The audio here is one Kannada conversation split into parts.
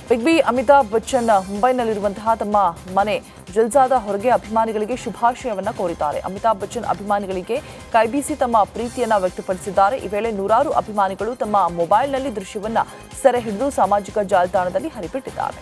ಬಿಗ್ ಬಿ ಅಮಿತಾಬ್ ಬಚ್ಚನ್ ಮುಂಬೈನಲ್ಲಿರುವಂತಹ ತಮ್ಮ ಮನೆ ಜಲ್ಸಾದ ಹೊರಗೆ ಅಭಿಮಾನಿಗಳಿಗೆ ಶುಭಾಶಯವನ್ನ ಕೋರಿದ್ದಾರೆ. ಅಮಿತಾಬ್ ಬಚ್ಚನ್ ಅಭಿಮಾನಿಗಳಿಗೆ ಕೈಬೀಸಿ ತಮ್ಮ ಪ್ರೀತಿಯನ್ನ ವ್ಯಕ್ತಪಡಿಸಿದ್ದಾರೆ. ಈ ವೇಳೆ ನೂರಾರು ಅಭಿಮಾನಿಗಳು ತಮ್ಮ ಮೊಬೈಲ್ನಲ್ಲಿ ದೃಶ್ಯವನ್ನ ಸೆರೆ ಹಿಡಿದು ಸಾಮಾಜಿಕ ಜಾಲತಾಣದಲ್ಲಿ ಹರಿಬಿಟ್ಟಿದ್ದಾರೆ.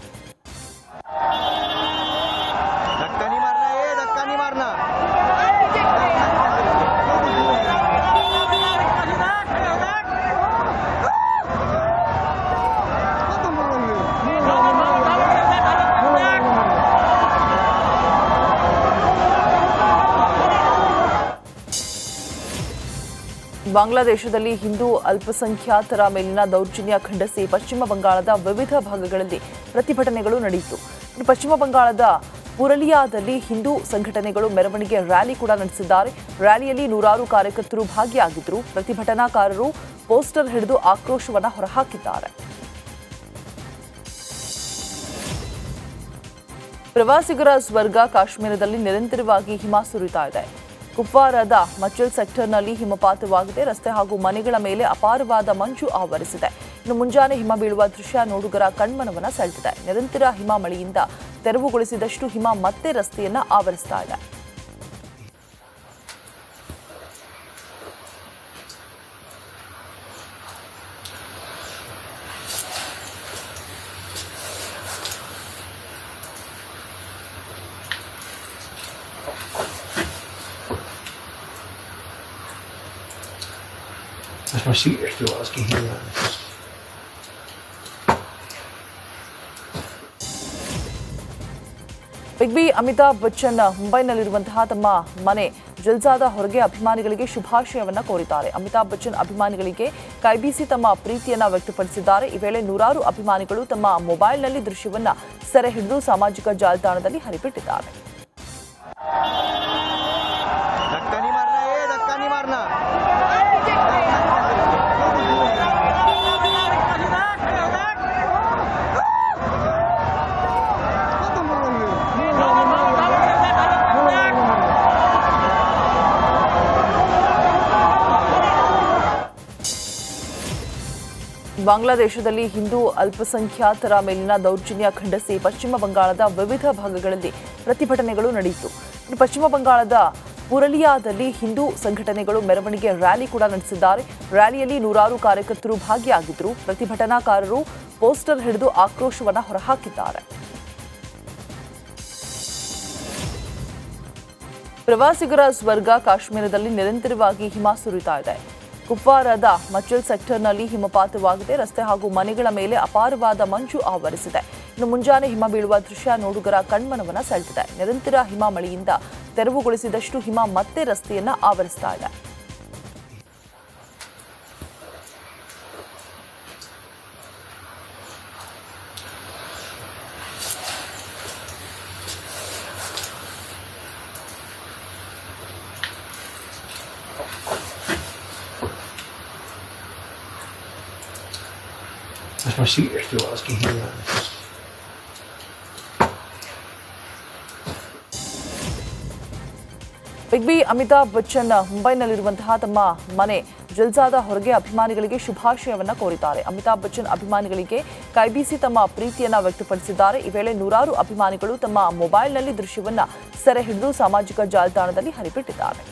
ಬಾಂಗ್ಲಾದೇಶದಲ್ಲಿ ಹಿಂದೂ ಅಲ್ಪಸಂಖ್ಯಾತರ ಮೇಲಿನ ದೌರ್ಜನ್ಯ ಖಂಡಿಸಿ ಪಶ್ಚಿಮ ಬಂಗಾಳದ ವಿವಿಧ ಭಾಗಗಳಲ್ಲಿ ಪ್ರತಿಭಟನೆಗಳು ನಡೆಯಿತು. ಪಶ್ಚಿಮ ಬಂಗಾಳದ ಪುರಲಿಯಾದಲ್ಲಿ ಹಿಂದೂ ಸಂಘಟನೆಗಳು ಮೆರವಣಿಗೆ ರ್ಯಾಲಿ ಕೂಡ ನಡೆಸಿದ್ದಾರೆ. ರ್ಯಾಲಿಯಲ್ಲಿ ನೂರಾರು ಕಾರ್ಯಕರ್ತರು ಭಾಗಿಯಾಗಿದ್ದರು. ಪ್ರತಿಭಟನಾಕಾರರು ಪೋಸ್ಟರ್ ಹಿಡಿದು ಆಕ್ರೋಶವನ್ನು ಹೊರಹಾಕಿದ್ದಾರೆ. ಪ್ರವಾಸಿಗರ ಸ್ವರ್ಗ ಕಾಶ್ಮೀರದಲ್ಲಿ ನಿರಂತರವಾಗಿ ಹಿಮ ಸುರಿತಾ ಇದೆ. ಕುಪ್ವಾರದ ಮಚಲ್ ಸೆಕ್ಟರ್ನಲ್ಲಿ ಹಿಮಪಾತವಾಗಿದೆ. ರಸ್ತೆ ಹಾಗೂ ಮನೆಗಳ ಮೇಲೆ ಅಪಾರವಾದ ಮಂಜು ಆವರಿಸಿದೆ. ಇನ್ನು ಮುಂಜಾನೆ ಹಿಮ ಬೀಳುವ ದೃಶ್ಯ ನೋಡುಗರ ಕಣ್ಮನವನ್ನ ಸೆಳೆದಿದೆ. ನಿರಂತರ ಹಿಮ ಮಳೆಯಿಂದ ತೆರವುಗೊಳಿಸಿದಷ್ಟು ಹಿಮ ಮತ್ತೆ ರಸ್ತೆಯನ್ನ ಆವರಿಸ್ತಾ ಇದೆ. That's my seat you're still asking here. Big B Amitabh Bachchan ಮುಂಬೈನಲ್ಲಿರುವಂತಹ ತಮ್ಮ ಮನೆ ಜಲ್ಸಾದ ಹೊರಗೆ ಅಭಿಮಾನಿಗಳಿಗೆ ಶುಭಾಶಯವನ್ನ ಕೋರಿದ್ದಾರೆ. ಅಮಿತಾಬ್ ಬಚ್ಚನ್ ಅಭಿಮಾನಿಗಳಿಗೆ ಕೈಬೀಸಿ ತಮ್ಮ ಪ್ರೀತಿಯನ್ನ ವ್ಯಕ್ತಪಡಿಸಿದ್ದಾರೆ. ಈ ವೇಳೆ ನೂರಾರು ಅಭಿಮಾನಿಗಳು ತಮ್ಮ ಮೊಬೈಲ್ನಲ್ಲಿ ದೃಶ್ಯವನ್ನ ಸೆರೆ ಹಿಡಿದು ಸಾಮಾಜಿಕ ಜಾಲತಾಣದಲ್ಲಿ ಹರಿಬಿಟ್ಟಿದ್ದಾರೆ. ಬಾಂಗ್ಲಾದೇಶದಲ್ಲಿ ಹಿಂದೂ ಅಲ್ಪಸಂಖ್ಯಾತರ ಮೇಲಿನ ದೌರ್ಜನ್ಯ ಖಂಡಿಸಿ ಪಶ್ಚಿಮ ಬಂಗಾಳದ ವಿವಿಧ ಭಾಗಗಳಲ್ಲಿ ಪ್ರತಿಭಟನೆಗಳು ನಡೆಯಿತು. ಪಶ್ಚಿಮ ಬಂಗಾಳದ ಪುರಲಿಯಾದಲ್ಲಿ ಹಿಂದೂ ಸಂಘಟನೆಗಳು ಮೆರವಣಿಗೆ ರ್ಯಾಲಿ ಕೂಡ ನಡೆಸಿದ್ದಾರೆ. ರ್ಯಾಲಿಯಲ್ಲಿ ನೂರಾರು ಕಾರ್ಯಕರ್ತರು ಭಾಗಿಯಾಗಿದ್ದರು. ಪ್ರತಿಭಟನಾಕಾರರು ಪೋಸ್ಟರ್ ಹಿಡಿದು ಆಕ್ರೋಶವನ್ನು ಹೊರಹಾಕಿದ್ದಾರೆ. ಪ್ರವಾಸಿಗರ ಸ್ವರ್ಗ ಕಾಶ್ಮೀರದಲ್ಲಿ ನಿರಂತರವಾಗಿ ಹಿಮ ಸುರಿತಾ ಇದೆ. ಕುಪ್ವಾರದ ಮಚಲ್ ಸೆಕ್ಟರ್ನಲ್ಲಿ ಹಿಮಪಾತವಾಗಿದೆ. ರಸ್ತೆ ಹಾಗೂ ಮನೆಗಳ ಮೇಲೆ ಅಪಾರವಾದ ಮಂಜು ಆವರಿಸಿದೆ. ಇನ್ನು ಮುಂಜಾನೆ ಹಿಮ ಬೀಳುವ ದೃಶ್ಯ ನೋಡುಗರ ಕಣ್ಮನವನ್ನ ಸೆಳೆದಿದೆ. ನಿರಂತರ ಹಿಮ ಮಳೆಯಿಂದ ತೆರವುಗೊಳಿಸಿದಷ್ಟು ಹಿಮ ಮತ್ತೆ ರಸ್ತೆಯನ್ನ ಆವರಿಸ್ತಾ ಇದೆ. That's my seat you're still asking here. Big B Amitabh Bachchan ಮುಂಬೈನಲ್ಲಿರುವಂತಹ ತಮ್ಮ ಮನೆ ಜಲ್ಸಾದ ಹೊರಗೆ ಅಭಿಮಾನಿಗಳಿಗೆ ಶುಭಾಶಯವನ್ನ ಕೋರಿದ್ದಾರೆ. ಅಮಿತಾಬ್ ಬಚ್ಚನ್ ಅಭಿಮಾನಿಗಳಿಗೆ ಕೈಬೀಸಿ ತಮ್ಮ ಪ್ರೀತಿಯನ್ನ ವ್ಯಕ್ತಪಡಿಸಿದ್ದಾರೆ. ಈ ವೇಳೆ ನೂರಾರು ಅಭಿಮಾನಿಗಳು ತಮ್ಮ ಮೊಬೈಲ್ನಲ್ಲಿ ದೃಶ್ಯವನ್ನ ಸೆರೆ ಹಿಡಿದು ಸಾಮಾಜಿಕ ಜಾಲತಾಣದಲ್ಲಿ ಹರಿಬಿಟ್ಟಿದ್ದಾರೆ.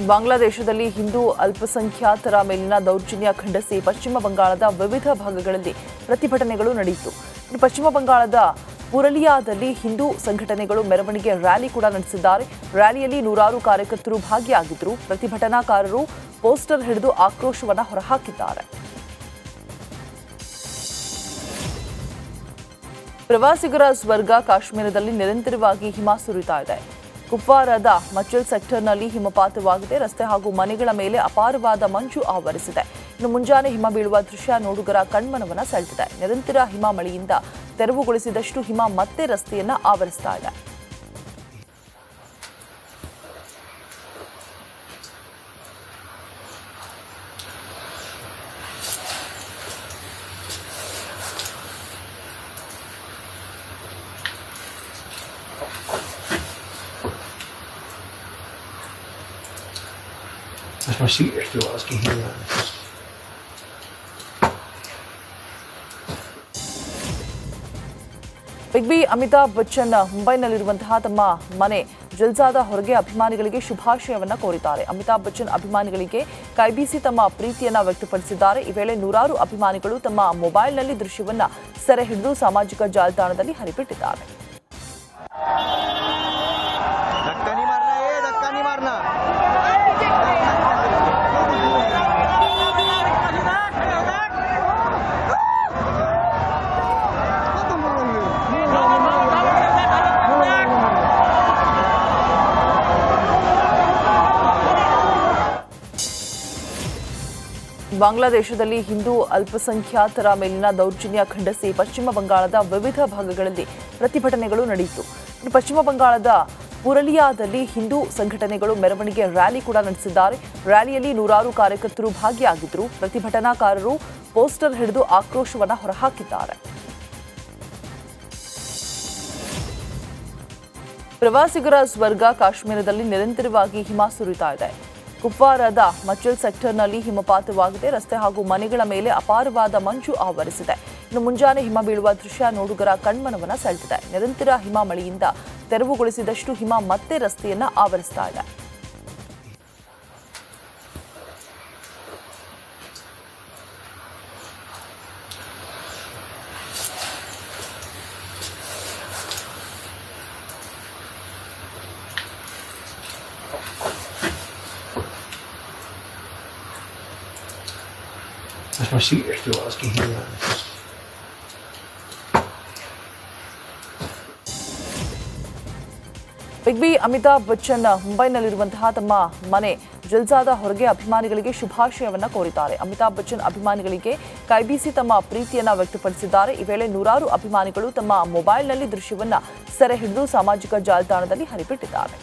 ಬಾಂಗ್ಲಾದೇಶದಲ್ಲಿ ಹಿಂದೂ ಅಲ್ಪಸಂಖ್ಯಾತರ ಮೇಲಿನ ದೌರ್ಜನ್ಯ ಖಂಡಿಸಿ ಪಶ್ಚಿಮ ಬಂಗಾಳದ ವಿವಿಧ ಭಾಗಗಳಲ್ಲಿ ಪ್ರತಿಭಟನೆಗಳು ನಡೆಯಿತು. ಪಶ್ಚಿಮ ಬಂಗಾಳದ ಪುರಲಿಯಾದಲ್ಲಿ ಹಿಂದೂ ಸಂಘಟನೆಗಳು ಮೆರವಣಿಗೆ ರ್ಯಾಲಿ ಕೂಡ ನಡೆಸಿದ್ದಾರೆ. ರ್ಯಾಲಿಯಲ್ಲಿ ನೂರಾರು ಕಾರ್ಯಕರ್ತರು ಭಾಗಿಯಾಗಿದ್ದರು. ಪ್ರತಿಭಟನಾಕಾರರು ಪೋಸ್ಟರ್ ಹಿಡಿದು ಆಕ್ರೋಶವನ್ನು ಹೊರಹಾಕಿದ್ದಾರೆ. ಪ್ರವಾಸಿಗರ ಸ್ವರ್ಗ ಕಾಶ್ಮೀರದಲ್ಲಿ ನಿರಂತರವಾಗಿ ಹಿಮ ಸುರಿತಾ ಇದೆ. ಕುಪ್ವಾರದ ಮಚಲ್ ಸೆಕ್ಟರ್ನಲ್ಲಿ ಹಿಮಪಾತವಾಗಿದೆ. ರಸ್ತೆ ಹಾಗೂ ಮನೆಗಳ ಮೇಲೆ ಅಪಾರವಾದ ಮಂಜು ಆವರಿಸಿದೆ. ಇನ್ನು ಮುಂಜಾನೆ ಹಿಮ ಬೀಳುವ ದೃಶ್ಯ ನೋಡುಗರ ಕಣ್ಮನವನ್ನ ಸೆಳೆದಿದೆ. ನಿರಂತರ ಹಿಮ ಮಳೆಯಿಂದ ತೆರವುಗೊಳಿಸಿದಷ್ಟು ಹಿಮ ಮತ್ತೆ ರಸ್ತೆಯನ್ನ ಆವರಿಸ್ತಾ ಇದೆ. That's my seat you're still asking here. Big B Amitabh Bachchan ಮುಂಬೈನಲ್ಲಿರುವಂತಹ ತಮ್ಮ ಮನೆ ಜಲ್ಸಾದ ಹೊರಗೆ ಅಭಿಮಾನಿಗಳಿಗೆ ಶುಭಾಶಯವನ್ನ ಕೋರಿದ್ದಾರೆ. ಅಮಿತಾಬ್ ಬಚ್ಚನ್ ಅಭಿಮಾನಿಗಳಿಗೆ ಕೈಬೀಸಿ ತಮ್ಮ ಪ್ರೀತಿಯನ್ನ ವ್ಯಕ್ತಪಡಿಸಿದ್ದಾರೆ. ಈ ವೇಳೆ ನೂರಾರು ಅಭಿಮಾನಿಗಳು ತಮ್ಮ ಮೊಬೈಲ್ನಲ್ಲಿ ದೃಶ್ಯವನ್ನ ಸೆರೆ ಹಿಡಿದು ಸಾಮಾಜಿಕ ಜಾಲತಾಣದಲ್ಲಿ ಹರಿಬಿಟ್ಟಿದ್ದಾರೆ. ಬಾಂಗ್ಲಾದೇಶದಲ್ಲಿ ಹಿಂದೂ ಅಲ್ಪಸಂಖ್ಯಾತರ ಮೇಲಿನ ದೌರ್ಜನ್ಯ ಖಂಡಿಸಿ ಪಶ್ಚಿಮ ಬಂಗಾಳದ ವಿವಿಧ ಭಾಗಗಳಲ್ಲಿ ಪ್ರತಿಭಟನೆಗಳು ನಡೆಯಿತು. ಪಶ್ಚಿಮ ಬಂಗಾಳದ ಪುರಲಿಯಾದಲ್ಲಿ ಹಿಂದೂ ಸಂಘಟನೆಗಳು ಮೆರವಣಿಗೆ ರ್ಯಾಲಿ ಕೂಡ ನಡೆಸಿದ್ದಾರೆ. ರ್ಯಾಲಿಯಲ್ಲಿ ನೂರಾರು ಕಾರ್ಯಕರ್ತರು ಭಾಗಿಯಾಗಿದ್ದರು. ಪ್ರತಿಭಟನಾಕಾರರು ಪೋಸ್ಟರ್ ಹಿಡಿದು ಆಕ್ರೋಶವನ್ನು ಹೊರಹಾಕಿದ್ದಾರೆ. ಪ್ರವಾಸಿಗರ ಸ್ವರ್ಗ ಕಾಶ್ಮೀರದಲ್ಲಿ ನಿರಂತರವಾಗಿ ಹಿಮ ಸುರಿತಾ ಇದೆ. ಕುಪ್ವಾರದ ಮಚಲ್ ಸೆಕ್ಟರ್ನಲ್ಲಿ ಹಿಮಪಾತವಾಗಿದೆ. ರಸ್ತೆ ಹಾಗೂ ಮನೆಗಳ ಮೇಲೆ ಅಪಾರವಾದ ಮಂಜು ಆವರಿಸಿದೆ. ಇನ್ನು ಮುಂಜಾನೆ ಹಿಮ ಬೀಳುವ ದೃಶ್ಯ ನೋಡುಗರ ಕಣ್ಮನವನ್ನ ಸೆಳೆದಿದೆ. ನಿರಂತರ ಹಿಮ ಮಳೆಯಿಂದ ತೆರವುಗೊಳಿಸಿದಷ್ಟು ಹಿಮ ಮತ್ತೆ ರಸ್ತೆಯನ್ನ ಆವರಿಸ್ತಾ ಇದೆ. That's my seat you're still asking here. Big B Amitabh Bachchan ಮುಂಬೈನಲ್ಲಿರುವಂತಹ ತಮ್ಮ ಮನೆ ಜಲ್ಸಾದ ಹೊರಗೆ ಅಭಿಮಾನಿಗಳಿಗೆ ಶುಭಾಶಯವನ್ನ ಕೋರಿದ್ದಾರೆ. ಅಮಿತಾಬ್ ಬಚ್ಚನ್ ಅಭಿಮಾನಿಗಳಿಗೆ ಕೈಬೀಸಿ ತಮ್ಮ ಪ್ರೀತಿಯನ್ನ ವ್ಯಕ್ತಪಡಿಸಿದ್ದಾರೆ. ಈ ವೇಳೆ ನೂರಾರು ಅಭಿಮಾನಿಗಳು ತಮ್ಮ ಮೊಬೈಲ್ನಲ್ಲಿ ದೃಶ್ಯವನ್ನ ಸೆರೆ ಹಿಡಿದು ಸಾಮಾಜಿಕ ಜಾಲತಾಣದಲ್ಲಿ ಹರಿಬಿಟ್ಟಿದ್ದಾರೆ.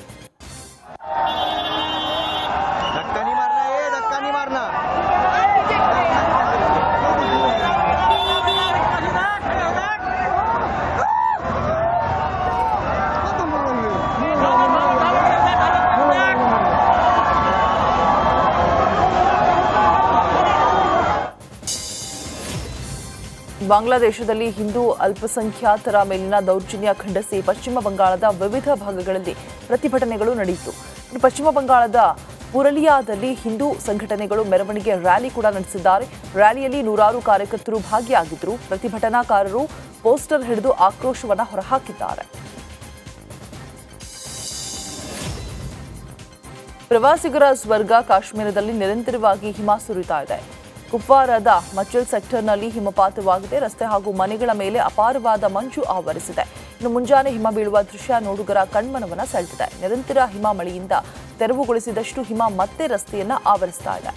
ಬಾಂಗ್ಲಾದೇಶದಲ್ಲಿ ಹಿಂದೂ ಅಲ್ಪಸಂಖ್ಯಾತರ ಮೇಲಿನ ದೌರ್ಜನ್ಯ ಖಂಡಿಸಿ ಪಶ್ಚಿಮ ಬಂಗಾಳದ ವಿವಿಧ ಭಾಗಗಳಲ್ಲಿ ಪ್ರತಿಭಟನೆಗಳು ನಡೆಯಿತು. ಪಶ್ಚಿಮ ಬಂಗಾಳದ ಪುರಲಿಯಾದಲ್ಲಿ ಹಿಂದೂ ಸಂಘಟನೆಗಳು ಮೆರವಣಿಗೆ ರ್ಯಾಲಿ ಕೂಡ ನಡೆಸಿದ್ದಾರೆ. ರ್ಯಾಲಿಯಲ್ಲಿ ನೂರಾರು ಕಾರ್ಯಕರ್ತರು ಭಾಗಿಯಾಗಿದ್ದರು. ಪ್ರತಿಭಟನಾಕಾರರು ಪೋಸ್ಟರ್ ಹಿಡಿದು ಆಕ್ರೋಶವನ್ನು ಹೊರಹಾಕಿದ್ದಾರೆ. ಪ್ರವಾಸಿಗರ ಸ್ವರ್ಗ ಕಾಶ್ಮೀರದಲ್ಲಿ ನಿರಂತರವಾಗಿ ಹಿಮ ಸುರಿತಾ ಇದೆ. ಕುಪ್ವಾರದ ಮಚಲ್ ಸೆಕ್ಟರ್ನಲ್ಲಿ ಹಿಮಪಾತವಾಗಿದೆ. ರಸ್ತೆ ಹಾಗೂ ಮನೆಗಳ ಮೇಲೆ ಅಪಾರವಾದ ಮಂಜು ಆವರಿಸಿದೆ. ಇನ್ನು ಮುಂಜಾನೆ ಹಿಮ ಬೀಳುವ ದೃಶ್ಯ ನೋಡುಗರ ಕಣ್ಮನವನ್ನ ಸೆಳೆದಿದೆ. ನಿರಂತರ ಹಿಮ ಮಳೆಯಿಂದ ತೆರವುಗೊಳಿಸಿದಷ್ಟು ಹಿಮ ಮತ್ತೆ ರಸ್ತೆಯನ್ನ ಆವರಿಸ್ತಾ ಇದೆ.